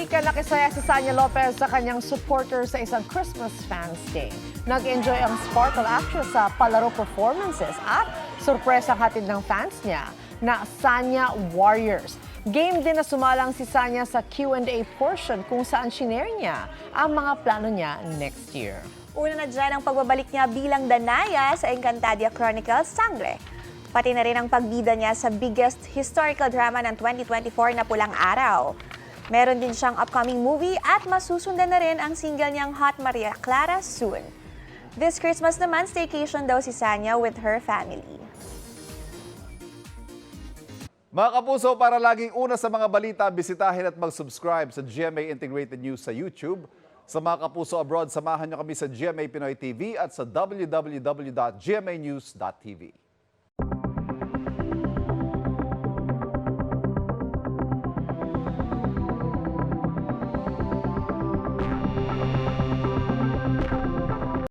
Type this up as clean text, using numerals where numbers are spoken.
Hindi ka nakisaya si Sanya Lopez sa kanyang supporter sa isang Christmas Fans Day. Nag-enjoy ang Sparkle actress sa palaro performances at sorpresang hatid ng fans niya na Sanya Warriors. Game din na sumalang si Sanya sa Q&A portion kung saan shinare niya ang mga plano niya next year. Una na dyan ang pagbabalik niya bilang Danaya sa Encantadia Chronicles Sangre. Pati na rin ang pagbida niya sa biggest historical drama ng 2024 na Pulang Araw. Meron din siyang upcoming movie at masusundan na rin ang single niyang Hot Maria Clara soon. This Christmas naman, staycation daw si Sanya with her family. Mga kapuso, para laging una sa mga balita, bisitahin at mag-subscribe sa GMA Integrated News sa YouTube. Sa mga kapuso abroad, samahan niyo kami sa GMA Pinoy TV at sa www.gmanews.tv.